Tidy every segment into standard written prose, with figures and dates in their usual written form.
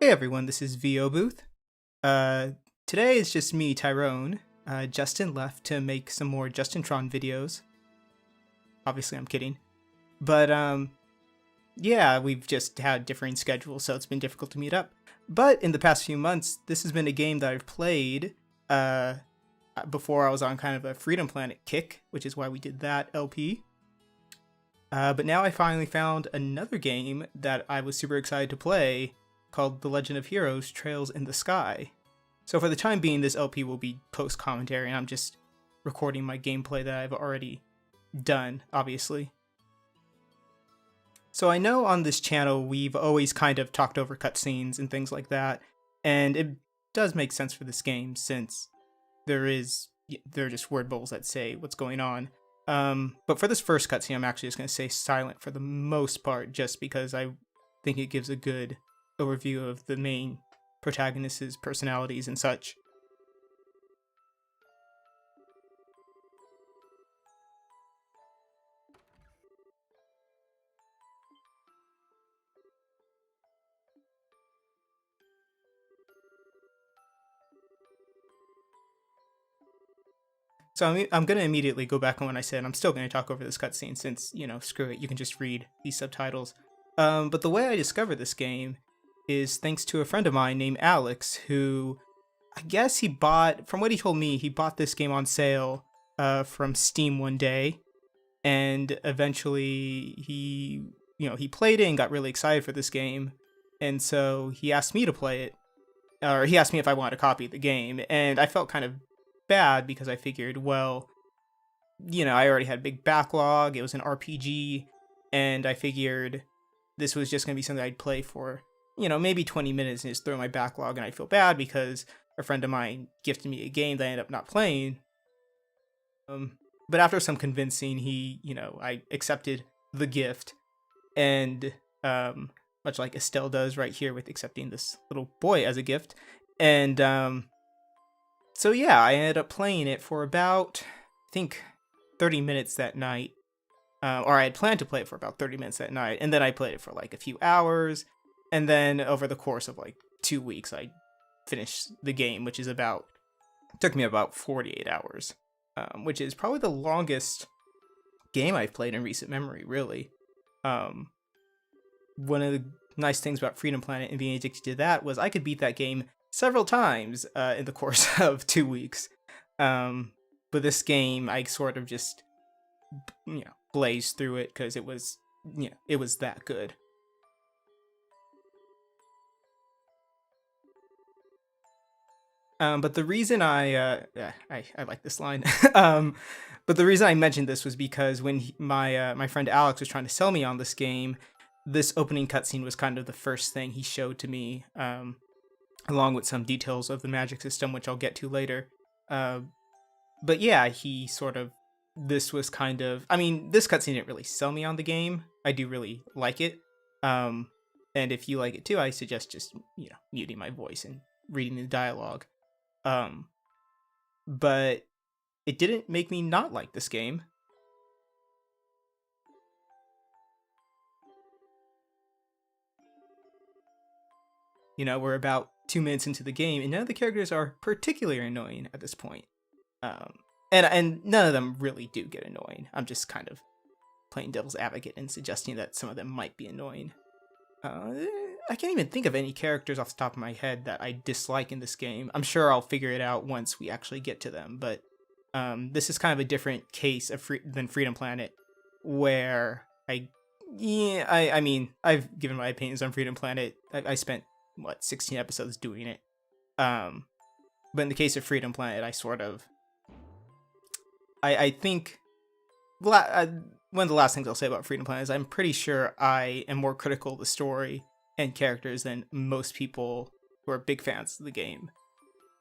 Hey everyone, this is Solobooth. Uh, Today it's just me, Tyrone. Justin left to make some more Justintron videos. Obviously, I'm kidding. But, yeah, we've just had differing schedules, so it's been difficult to meet up. But in the past few months, this has been a game that I've played, before I was on kind of a Freedom Planet kick, which is why we did that LP. But now I finally found another game that I was super excited to play, called The Legend of Heroes Trails in the Sky. So for the time being, this LP will be post-commentary, and I'm just recording my gameplay that I've already done, obviously. So I know on this channel we've always kind of talked over cutscenes and things like that, and it does make sense for this game since there are just word bubbles that say what's going on. But for this first cutscene, I'm actually just going to stay silent for the most part, just because I think it gives a good overview of the main protagonists' personalities and such. So I'm going to immediately go back on what I said. I'm still going to talk over this cutscene since, screw it, you can just read these subtitles. But the way I discovered this game is thanks to a friend of mine named Alex, who I guess from what he told me, he bought this game on sale from Steam one day, and eventually he played it and got really excited for this game, and so he asked me to play it, or he asked me if I wanted a copy of the game, and I felt kind of bad because I figured, well, I already had a big backlog, it was an RPG, and I figured this was just going to be something I'd play for maybe 20 minutes and just throw my backlog, and I feel bad because a friend of mine gifted me a game that I ended up not playing. But after some convincing, I accepted the gift, and much like Estelle does right here with accepting this little boy as a gift. And so yeah, I ended up playing it for about, I think, 30 minutes that night. Or I had planned to play it for about 30 minutes that night, and then I played it for like a few hours. And then over the course of like 2 weeks, I finished the game, which took me about 48 hours, which is probably the longest game I've played in recent memory, really. One of the nice things about Freedom Planet and being addicted to that was I could beat that game several times in the course of 2 weeks. But this game, I sort of just, blazed through it because it was that good. But the reason I like this line. But the reason I mentioned this was because when my friend Alex was trying to sell me on this game, this opening cutscene was kind of the first thing he showed to me, along with some details of the magic system, which I'll get to later. But yeah, this was kind of, this cutscene didn't really sell me on the game. I do really like it. And if you like it too, I suggest just, muting my voice and reading the dialogue. But it didn't make me not like this game. We're about 2 minutes into the game, and none of the characters are particularly annoying at this point. And none of them really do get annoying. I'm just kind of playing devil's advocate and suggesting that some of them might be annoying. I can't even think of any characters off the top of my head that I dislike in this game. I'm sure I'll figure it out once we actually get to them, but this is kind of a different case than Freedom Planet, where I've given my opinions on Freedom Planet. I spent 16 episodes doing it. But in the case of Freedom Planet, I think one of the last things I'll say about Freedom Planet is I'm pretty sure I am more critical of the story and characters than most people who are big fans of the game.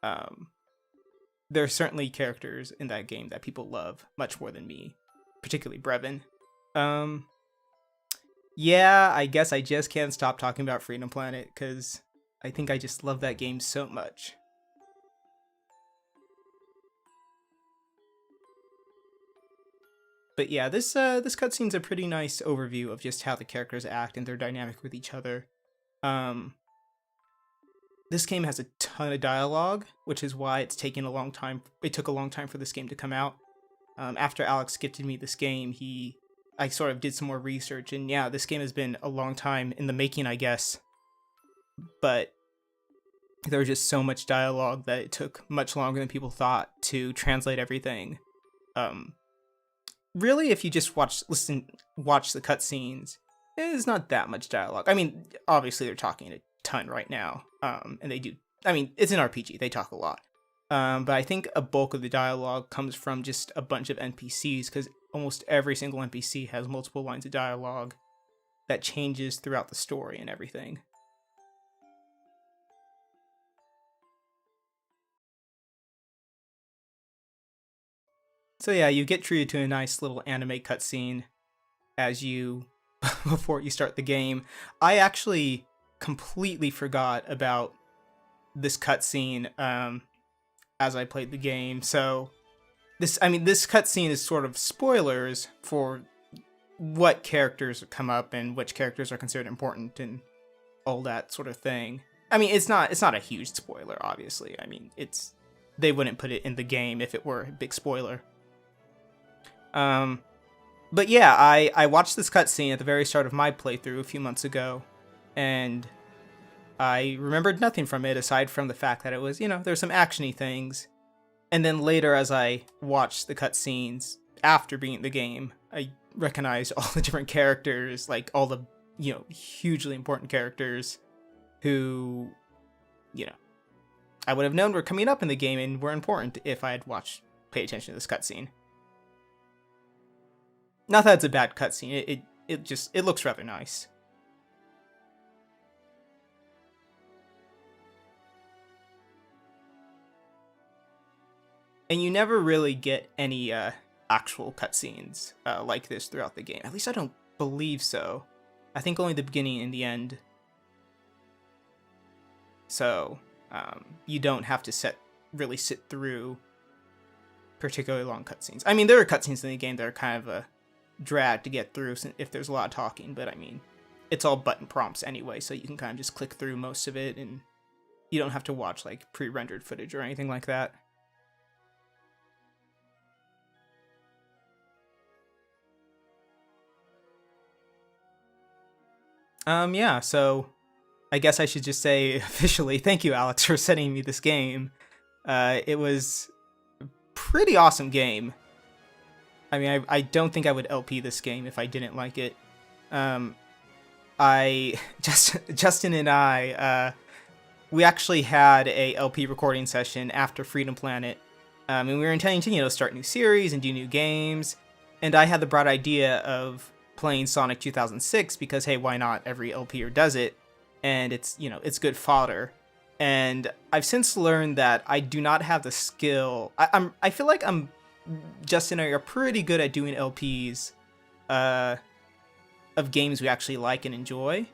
There are certainly characters in that game that people love much more than me, particularly Brevin. Yeah, I guess I just can't stop talking about Freedom Planet because I think I just love that game so much. But yeah, this cutscene's a pretty nice overview of just how the characters act and their dynamic with each other. this game has a ton of dialogue, which is why it's taken a long time. It took a long time for this game to come out. After Alex gifted me this game, I sort of did some more research, and yeah, this game has been a long time in the making, I guess. But there was just so much dialogue that it took much longer than people thought to translate everything. Really, if you just watch the cutscenes, it's not that much dialogue. I mean, obviously they're talking a ton right now, and they do. I mean, it's an RPG; they talk a lot. But I think a bulk of the dialogue comes from just a bunch of NPCs, because almost every single NPC has multiple lines of dialogue that changes throughout the story and everything. So yeah, you get treated to a nice little anime cutscene as you before you start the game. I actually completely forgot about this cutscene as I played the game. So this cutscene is sort of spoilers for what characters come up and which characters are considered important and all that sort of thing. I mean, it's not a huge spoiler, obviously. I mean, they wouldn't put it in the game if it were a big spoiler. But yeah, I watched this cutscene at the very start of my playthrough a few months ago, and I remembered nothing from it aside from the fact that it was, there's some actiony things. And then later, as I watched the cutscenes after beating the game, I recognized all the different characters, like all the, hugely important characters who, I would have known were coming up in the game and were important if I had paid attention to this cutscene. Not that it's a bad cutscene, it looks rather nice. And you never really get any actual cutscenes like this throughout the game. At least I don't believe so. I think only the beginning and the end. So you don't have to really sit through particularly long cutscenes. I mean, there are cutscenes in the game that are kind of a drag to get through if there's a lot of talking, but I mean, it's all button prompts anyway, so you can kind of just click through most of it, and you don't have to watch like pre-rendered footage or anything like that. Yeah, so I guess I should just say officially, thank you, Alex, for sending me this game. It was a pretty awesome game. I mean, I don't think I would LP this game if I didn't like it. Justin and I, we actually had a LP recording session after Freedom Planet, and we were intending to, start new series and do new games. And I had the bright idea of playing Sonic 2006 because, hey, why not? Every LPer does it, and it's good fodder. And I've since learned that I do not have the skill. I feel like Justin and I are pretty good at doing LPs of games we actually like and enjoy.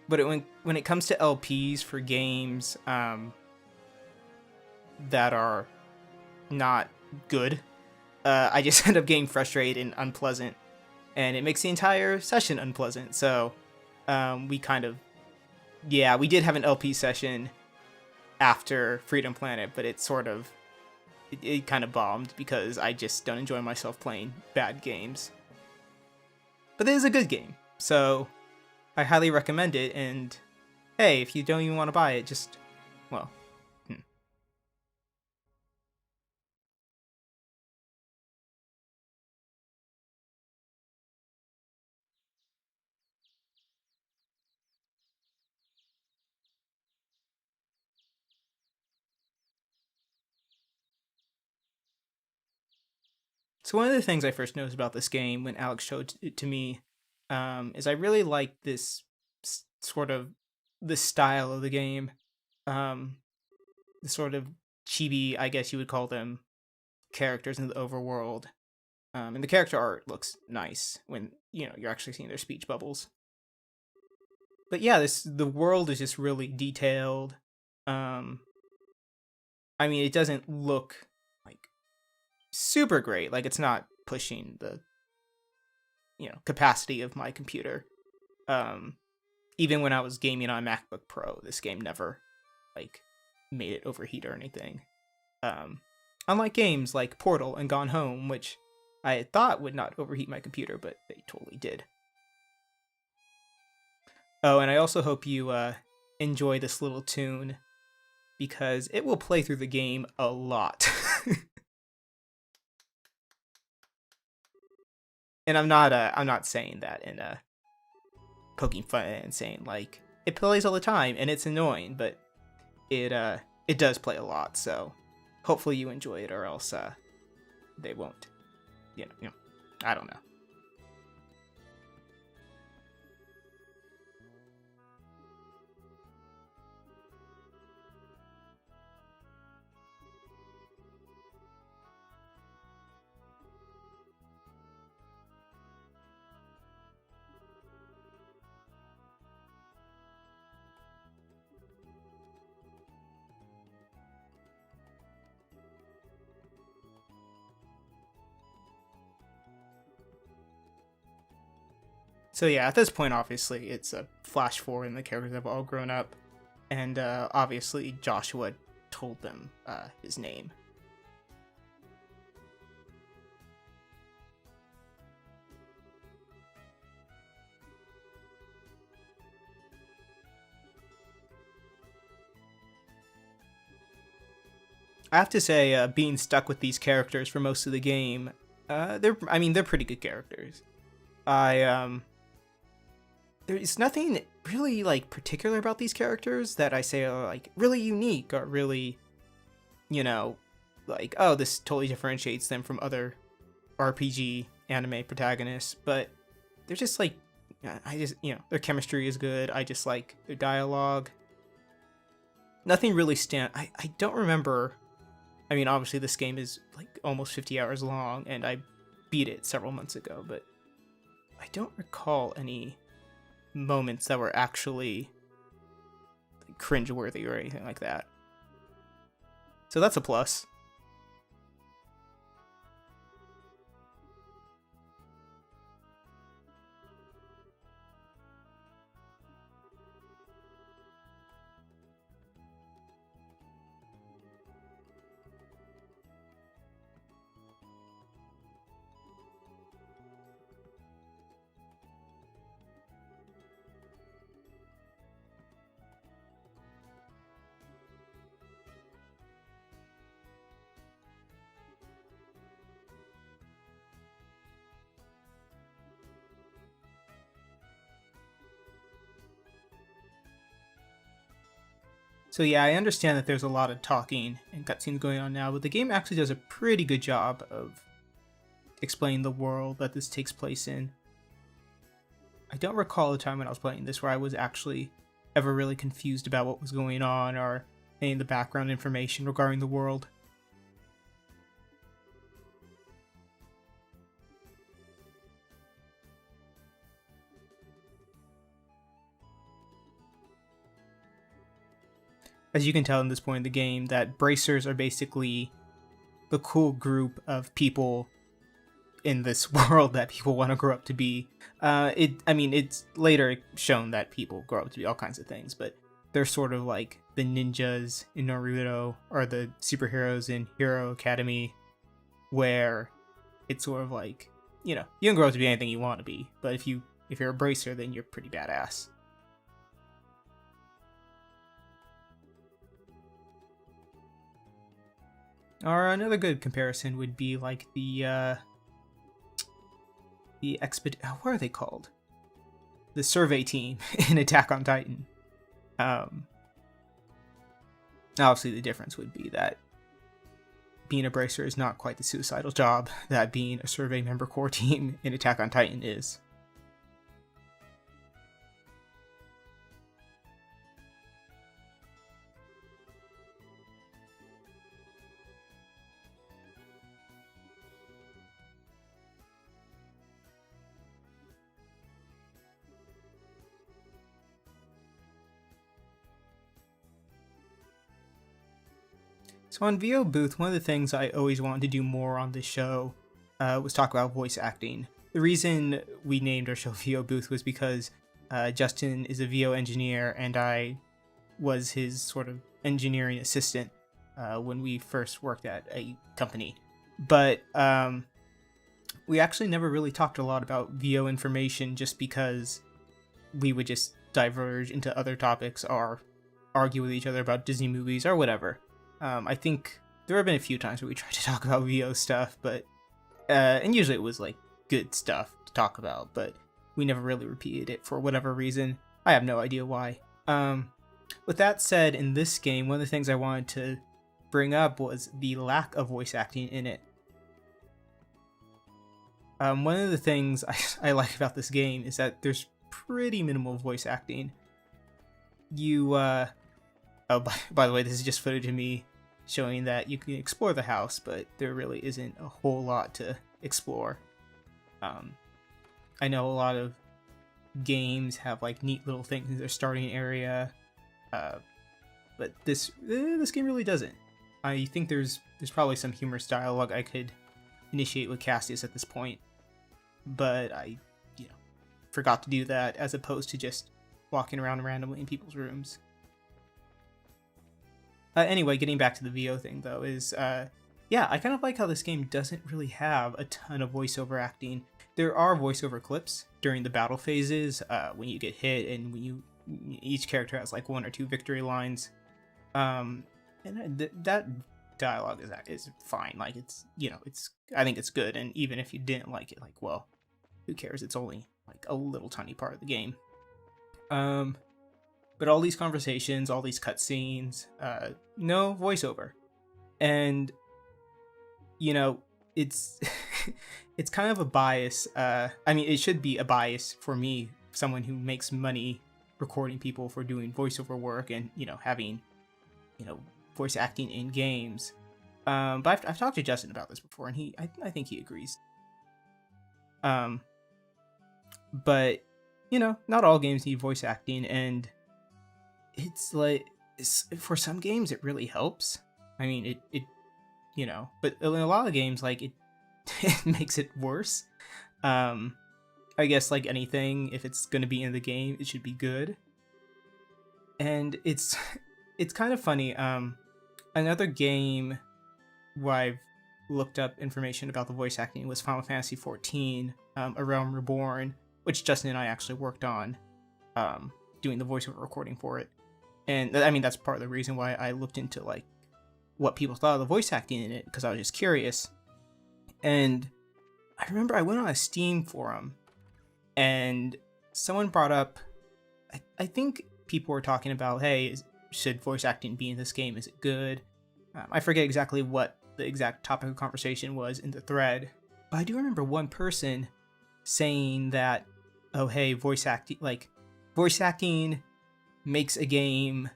But when it comes to LPs for games that are not good, I just end up getting frustrated and unpleasant, and it makes the entire session unpleasant. So we did have an LP session after Freedom Planet, but it kind of bombed because I just don't enjoy myself playing bad games. But it is a good game, so I highly recommend it, and hey, if you don't even want to buy it, well. So one of the things I first noticed about this game when Alex showed it to me is I really like this sort of the style of the game, the sort of chibi, I guess you would call them, characters in the overworld, and the character art looks nice when you're actually seeing their speech bubbles. But yeah, the world is just really detailed. I mean, it doesn't look like super great. Like, it's not pushing the capacity of my computer. even when I was gaming on MacBook Pro, this game never like made it overheat or anything. Unlike games like Portal and Gone Home, which I thought would not overheat my computer, but they totally did. Oh, and I also hope you enjoy this little tune, because it will play through the game a lot. And I'm not saying that in a poking fun and saying like it plays all the time and it's annoying, but it does play a lot. So hopefully you enjoy it, or else they won't. You know, I don't know. So yeah, at this point, obviously, it's a flash forward and the characters have all grown up. And obviously, Joshua told them his name. I have to say, being stuck with these characters for most of the game, they're pretty good characters. There's nothing really like particular about these characters that I say are like really unique or really, like, oh, this totally differentiates them from other RPG anime protagonists. But they're just like, their chemistry is good. I just like their dialogue. Nothing really I don't remember. I mean, obviously this game is like almost 50 hours long and I beat it several months ago, but I don't recall any moments that were actually like cringeworthy or anything like that. So that's a plus. So yeah, I understand that there's a lot of talking and cutscenes going on now, but the game actually does a pretty good job of explaining the world that this takes place in. I don't recall a time when I was playing this where I was actually ever really confused about what was going on or any of the background information regarding the world. As you can tell in this point in the game, that bracers are basically the cool group of people in this world that people want to grow up to be. It's later shown that people grow up to be all kinds of things, but they're sort of like the ninjas in Naruto or the superheroes in Hero Academy, where it's sort of like, you can grow up to be anything you want to be, but if you're a bracer, then you're pretty badass. Or another good comparison would be like the what are they called? The survey team in Attack on Titan. Obviously the difference would be that being a bracer is not quite the suicidal job that being a survey member core team in Attack on Titan is. So on VO Booth, one of the things I always wanted to do more on this show was talk about voice acting. The reason we named our show VO Booth was because Justin is a VO engineer, and I was his sort of engineering assistant when we first worked at a company. But we actually never really talked a lot about VO information, just because we would just diverge into other topics or argue with each other about Disney movies or whatever. I think there have been a few times where we tried to talk about VO stuff, but and usually it was like good stuff to talk about, but we never really repeated it for whatever reason. I have no idea why. With that said, in this game, one of the things I wanted to bring up was the lack of voice acting in it. One of the things I like about this game is that there's pretty minimal voice acting. You, oh, by the way, this is just footage of me showing that you can explore the house, but there really isn't a whole lot to explore. I know a lot of games have like neat little things in their starting area, but this game really doesn't. I think there's probably some humorous dialogue I could initiate with Cassius at this point, but I forgot to do that, as opposed to just walking around randomly in people's rooms. Anyway, getting back to the VO thing though, is yeah, I kind of like how this game doesn't really have a ton of voiceover acting. There are voiceover clips during the battle phases, when you get hit, and when each character has like 1 or 2 victory lines, and that dialogue is fine. Like, it's I think it's good, and even if you didn't like it, like, well, who cares? It's only like a little tiny part of the game. But all these conversations, all these cutscenes, no voiceover, and it's it's kind of a bias. I mean, it should be a bias for me, someone who makes money recording people for doing voiceover work and having voice acting in games. But I've talked to Justin about this before, and I think he agrees. But not all games need voice acting, and it's like, for some games it really helps. I mean, it but in a lot of games, like, it makes it worse. I guess, like anything, if it's going to be in the game, it should be good. And it's kind of funny. Another game where I've looked up information about the voice acting was Final Fantasy XIV, A Realm Reborn, which Justin and I actually worked on, doing the voiceover recording for it. And I mean, that's part of the reason why I looked into like what people thought of the voice acting in it, because I was just curious. And I remember I went on a Steam forum, and someone brought up, I think people were talking about, hey, should voice acting be in this game? Is it good? I forget exactly what the exact topic of conversation was in the thread, but I do remember one person saying that, oh, hey, voice acting makes a game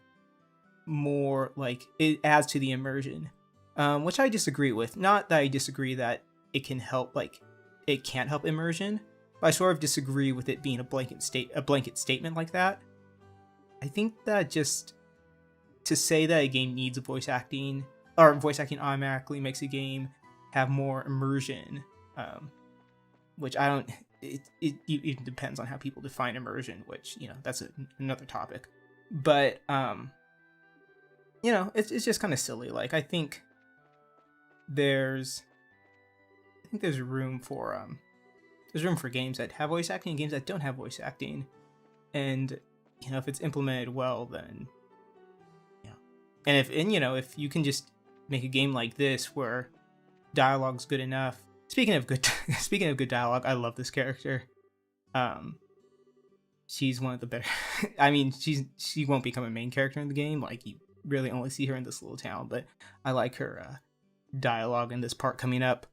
more, like, it adds to the immersion, which I disagree with. Not that I disagree that it can help, like, it can't help immersion, but I sort of disagree with it being a blanket statement like that. I think that just to say that a game needs voice acting, or voice acting automatically makes a game have more immersion, which I don't. It depends on how people define immersion, which that's another topic. But it's just kind of silly. Like, I think there's room for games that have voice acting and games that don't have voice acting, and if it's implemented well, then and if you can just make a game like this where dialogue's good enough. Speaking of good dialogue, I love this character. She's one of the better. I mean, she won't become a main character in the game. Like, you really only see her in this little town, but I like her dialogue in this part coming up.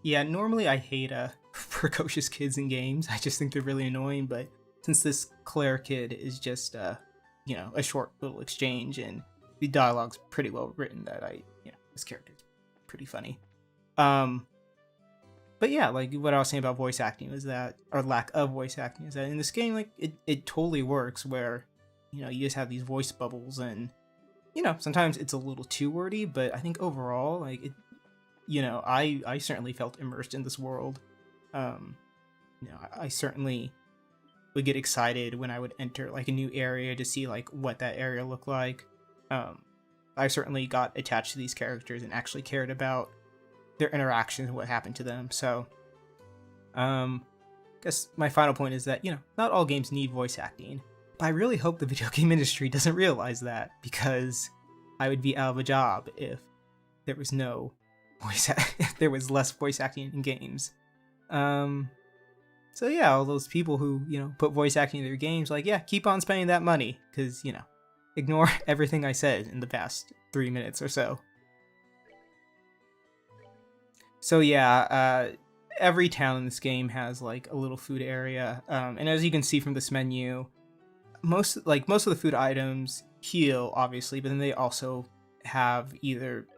Yeah, normally I hate precocious kids in games. I just think they're really annoying, but since this Claire kid is just a short little exchange and the dialogue's pretty well written, that this character's pretty funny. But yeah, like what I was saying about voice acting is that, or lack of voice acting, is that in this game, like it totally works where, you just have these voice bubbles and, sometimes it's a little too wordy, but I think overall, like it, I certainly felt immersed in this world. I certainly would get excited when I would enter like a new area to see like what that area looked like. I certainly got attached to these characters and actually cared about their interactions and what happened to them. So, I guess my final point is that, not all games need voice acting, but I really hope the video game industry doesn't realize that, because I would be out of a job if there was no if there was less voice acting in games. So yeah, all those people who, put voice acting in their games, like, yeah, keep on spending that money, because, ignore everything I said in the past 3 minutes or so. So yeah, every town in this game has like a little food area, and as you can see from this menu, most of the food items heal, obviously, but then they also have either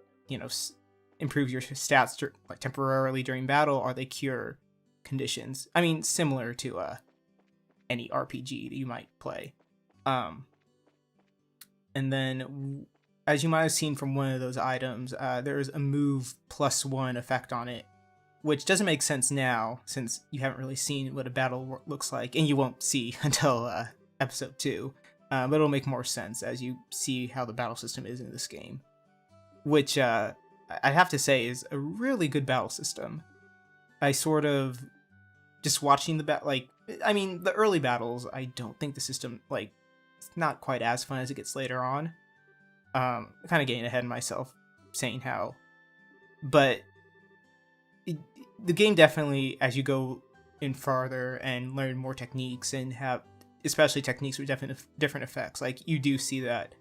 improve your stats like temporarily during battle, or they cure conditions. I mean, similar to any RPG that you might play. And then, as you might have seen from one of those items, there's a move +1 effect on it, which doesn't make sense now, since you haven't really seen what a battle looks like, and you won't see until episode 2. But it'll make more sense as you see how the battle system is in this game, which I have to say is a really good battle system. I sort of just watching the the early battles, I don't think the system, like, it's not quite as fun as it gets later on. Kind of getting ahead of myself saying how, but the game definitely, as you go in farther and learn more techniques and have especially techniques with different effects, like, you do see that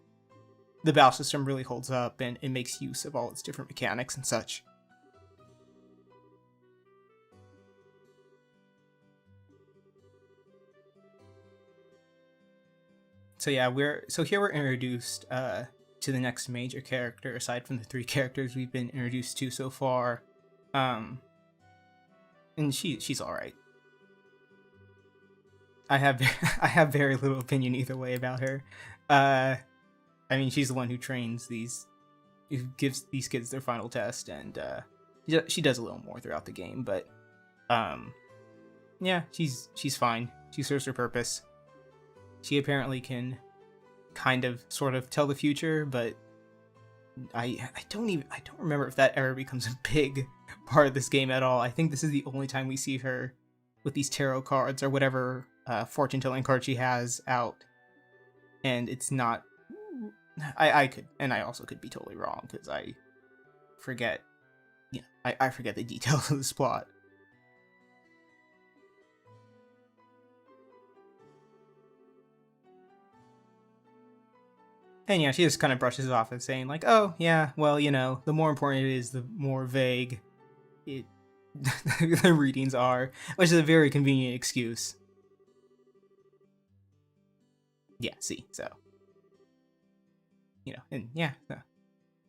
the battle system really holds up and it makes use of all its different mechanics and such. So yeah, we're introduced to the next major character aside from the 3 characters we've been introduced to so far, and she's all right. I have very little opinion either way about her. I mean, she's the one who gives these kids their final test, and she does a little more throughout the game, but yeah, she's fine. She serves her purpose. She apparently can kind of sort of tell the future, but I don't remember if that ever becomes a big part of this game at all. I think this is the only time we see her with these tarot cards or whatever fortune telling card she has out, and it's not. I also could be totally wrong, because I forget. I forget the details of this plot. And yeah, she just kind of brushes it off as saying like, oh yeah, well, the more important it is, the more vague the readings are, which is a very convenient excuse. Yeah, see, so, and yeah, so.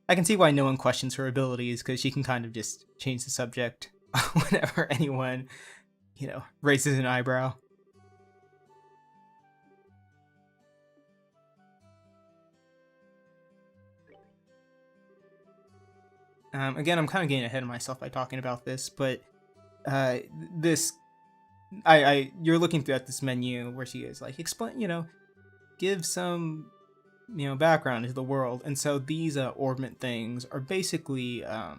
I can see why no one questions her abilities, because she can kind of just change the subject whenever anyone, raises an eyebrow. Again, I'm kind of getting ahead of myself by talking about this, but you're looking through at this menu where she is like, explain, give some, background into the world, and so these orbment things are basically, I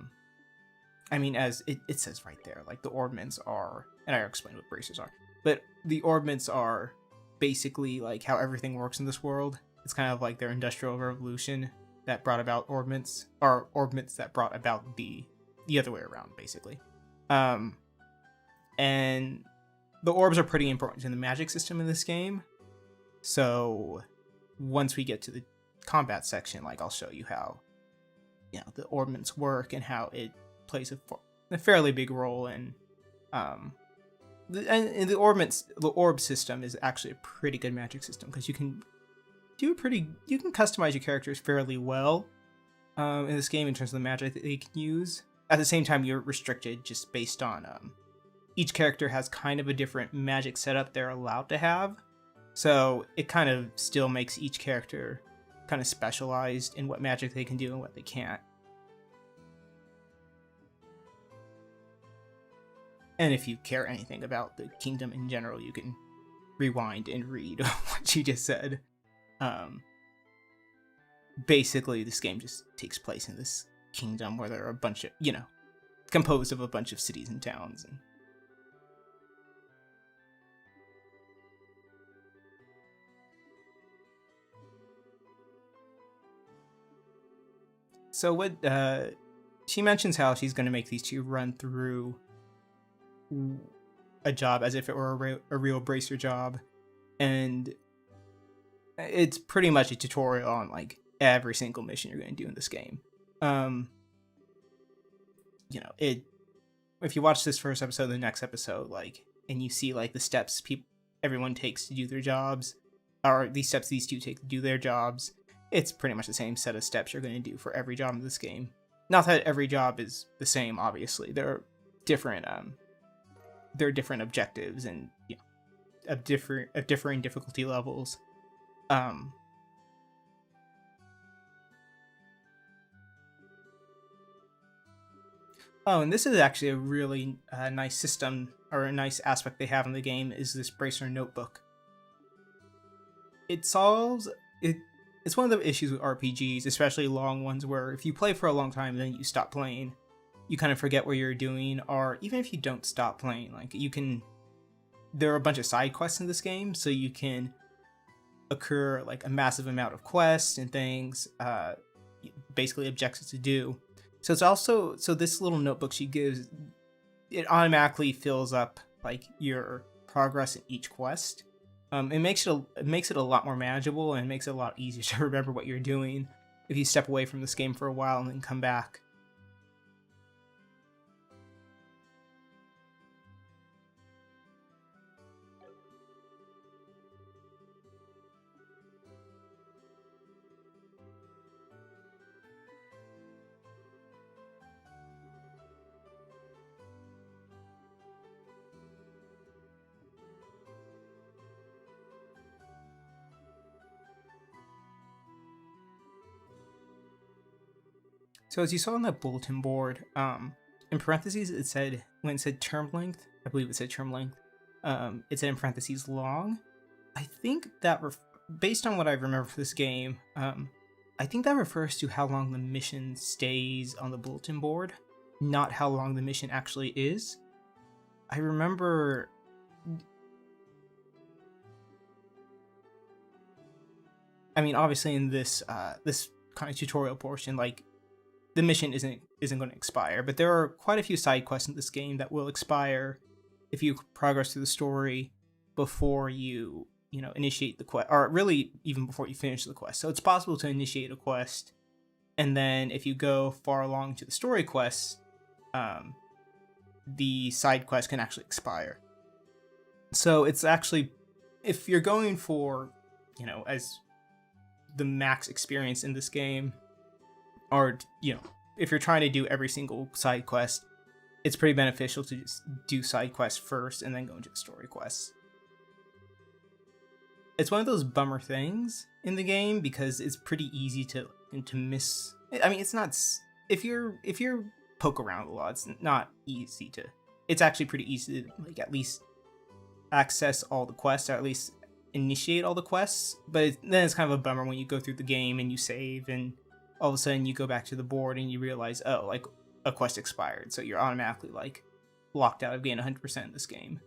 mean, as it says right there, like, the orbments are, and I explained what bracers are, but the orbments are basically like how everything works in this world. It's kind of like their industrial revolution that brought about orbments, or orbments that brought about the other way around, basically. And the orbs are pretty important in the magic system in this game. So once we get to the combat section, like, I'll show you how, the orbments work and how it plays a fairly big role in and the orb system is actually a pretty good magic system because you can customize your characters fairly well in this game in terms of the magic that they can use. At the same time, you're restricted just based on each character has kind of a different magic setup they're allowed to have, so it kind of still makes each character kind of specialized in what magic they can do and what they can't. And if you care anything about the kingdom in general, you can rewind and read what she just said. Basically, this game just takes place in this kingdom where there are a bunch of, composed of a bunch of cities and towns. So what she mentions how she's going to make these two run through a job as if it were a real bracer job, and it's pretty much a tutorial on like every single mission you're going to do in this game. If you watch this first episode, the next episode, and you see the steps everyone takes to do their jobs, or these steps these two take to do their jobs, it's pretty much the same set of steps you're going to do for every job in this game. Not that every job is the same, obviously. There are different objectives and of differing difficulty levels. And this is actually a really nice system, or a nice aspect they have in the game, is this bracer notebook. It's one of the issues with RPGs, especially long ones, where if you play for a long time and then you stop playing, you kind of forget what you're doing, or even if you don't stop playing, there are a bunch of side quests in this game, so you can occur a massive amount of quests and things, basically objectives to do. So it's also, this little notebook she gives, it automatically fills up your progress in each quest. It makes it a lot more manageable, and it makes it a lot easier to remember what you're doing if you step away from this game for a while and then come back. So as you saw on that bulletin board, in parentheses when it said term length, I believe it said term length, it said in parentheses long. I think that, based on what I remember for this game, I think that refers to how long the mission stays on the bulletin board, not how long the mission actually is. I remember... obviously in this kind of tutorial portion, the mission isn't going to expire, but there are quite a few side quests in this game that will expire if you progress through the story before you initiate the quest, or really even before you finish the quest. So it's possible to initiate a quest, and then if you go far along to the story quest, the side quest can actually expire. So it's actually, if you're going for, as the max experience in this game, or, if you're trying to do every single side quest, it's pretty beneficial to just do side quests first and then go into the story quests. It's one of those bummer things in the game because it's pretty easy to miss. It's not, if you're poke around a lot, it's not easy to, it's actually pretty easy to at least access all the quests, or at least initiate all the quests, but then it's kind of a bummer when you go through the game and you save, and all of a sudden you go back to the board and you realize, oh, a quest expired, so you're automatically locked out of getting 100% in this game.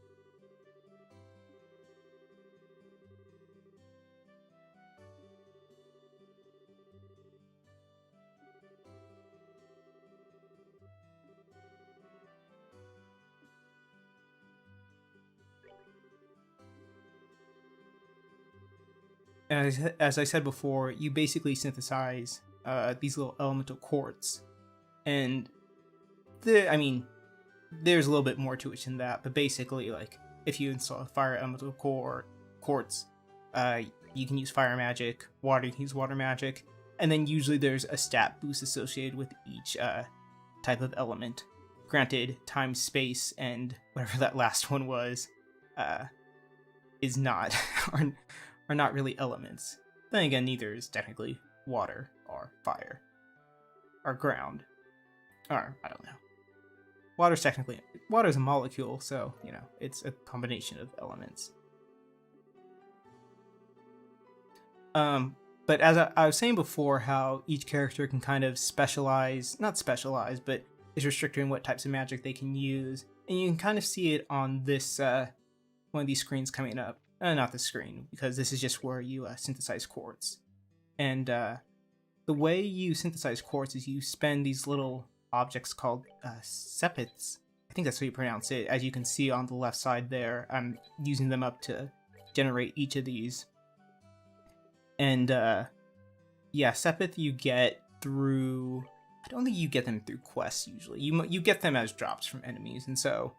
As I said before, you basically synthesize these little elemental quartz, and there's a little bit more to it than that, but basically, like, if you install a fire elemental core quartz, you can use fire magic, water, you can use water magic, and then usually there's a stat boost associated with each type of element. Granted, time, space, and whatever that last one was, is not are not really elements. Then again, neither is technically water or fire or ground, or I don't know. Water's a molecule, so you know it's a combination of elements. But as I was saying before, how each character can kind of not specialize, but is restricted in what types of magic they can use, and you can kind of see it on this one of these screens coming up. Not the screen, because this is just where you synthesize quartz. And the way you synthesize quartz is you spend these little objects called sepiths. I think that's how you pronounce it. As you can see on the left side there, I'm using them up to generate each of these. And yeah, sepith you get through... I don't think you get them through quests usually. You get them as drops from enemies, and so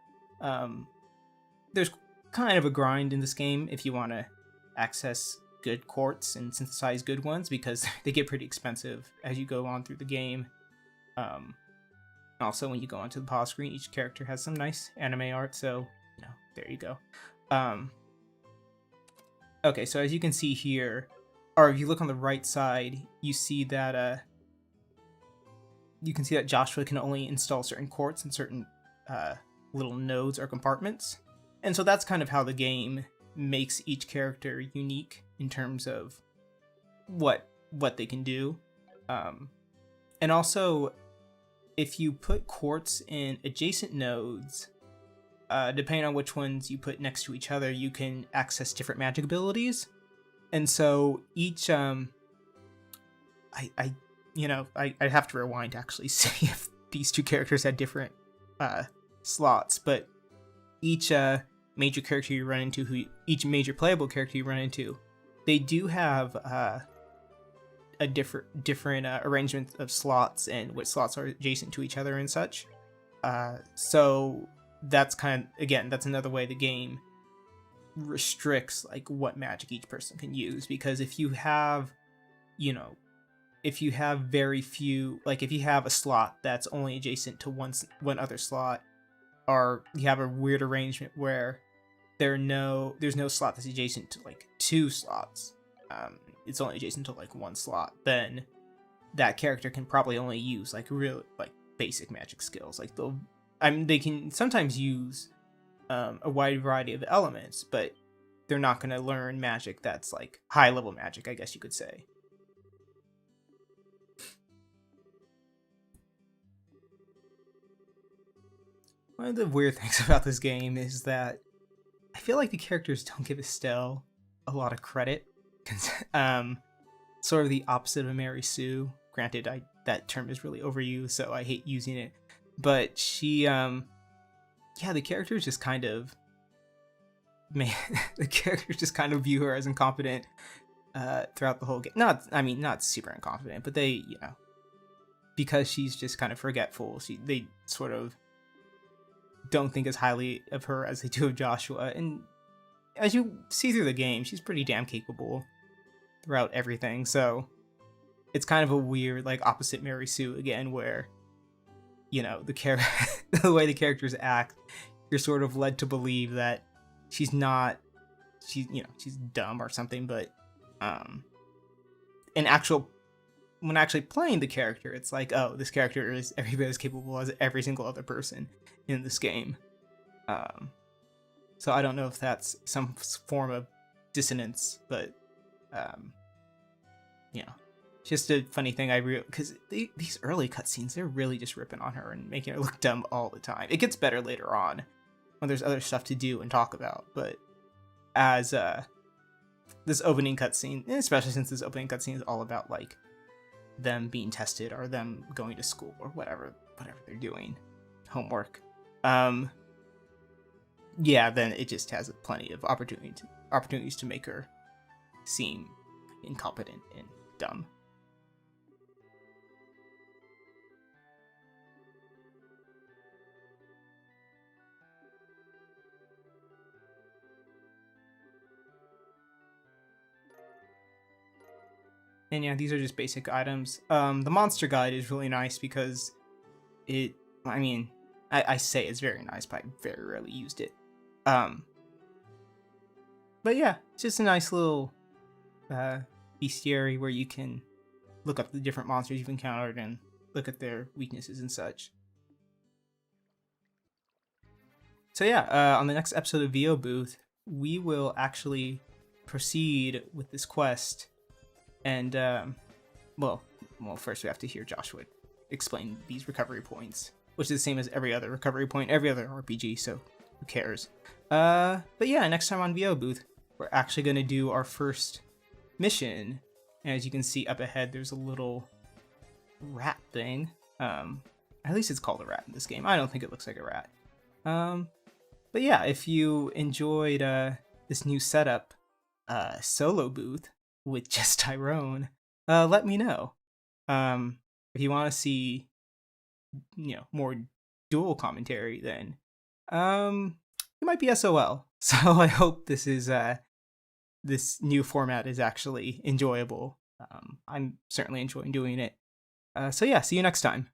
there's kind of a grind in this game if you want to access good quartz and synthesize good ones, because they get pretty expensive as you go on through the game. Also, when you go onto the pause screen, each character has some nice anime art, so you know, there you go. Okay, so as you can see here, or if you look on the right side, you see that Joshua can only install certain quartz in certain little nodes or compartments. And so that's kind of how the game makes each character unique in terms of what they can do. And also, if you put quartz in adjacent nodes, depending on which ones you put next to each other, you can access different magic abilities. And so each I'd have to rewind to actually see if these two characters had different slots, but each major character you run into, each major playable character you run into, they do have a different arrangement of slots and what slots are adjacent to each other and such. So that's that's another way the game restricts like what magic each person can use, because if you have very few, like if you have a slot that's only adjacent to one other slot, or you have a weird arrangement where there's no slot that's adjacent to like two slots, it's only adjacent to like one slot, then that character can probably only use like real like basic magic skills. Like they can sometimes use a wide variety of elements, but they're not going to learn magic that's like high level magic, I guess you could say. One of the weird things about this game is that I feel like the characters don't give Estelle a lot of credit. Sort of the opposite of Mary Sue. Granted, that term is really overused, so I hate using it. But she, the characters just kind of, the characters just kind of view her as incompetent throughout the whole game. Not super incompetent, but they, because she's just kind of forgetful, they sort of don't think as highly of her as they do of Joshua. And as you see through the game, she's pretty damn capable throughout everything. So it's kind of a weird, like, opposite Mary Sue again, where the way the characters act, you're sort of led to believe that she's dumb or something, but when actually playing the character, it's like, oh, this character is every bit as capable as every single other person in this game. So I don't know if that's some form of dissonance, but just a funny thing because these early cutscenes, they're really just ripping on her and making her look dumb all the time. It gets better later on when there's other stuff to do and talk about, but as this opening cutscene, especially since this opening cutscene is all about like them being tested or them going to school or whatever they're doing, homework, then it just has plenty of opportunities to make her seem incompetent and dumb. And yeah, these are just basic items. The monster guide is really nice because I say it's very nice, but I very rarely used it. But yeah, it's just a nice little bestiary where you can look up the different monsters you've encountered and look at their weaknesses and such. So yeah, on the next episode of VO Booth, we will actually proceed with this quest, and well, first we have to hear Joshua explain these recovery points, which is the same as every other recovery point, every other RPG, so who cares? But yeah, next time on VO Booth, we're actually going to do our first mission. And as you can see up ahead, there's a little rat thing. At least it's called a rat in this game. I don't think it looks like a rat. But yeah, if you enjoyed this new setup, Solobooth with just Tyrone, let me know. If you want to see, more dual commentary, then you might be SOL. So I hope this new format is actually enjoyable. I'm certainly enjoying doing it. So yeah, see you next time.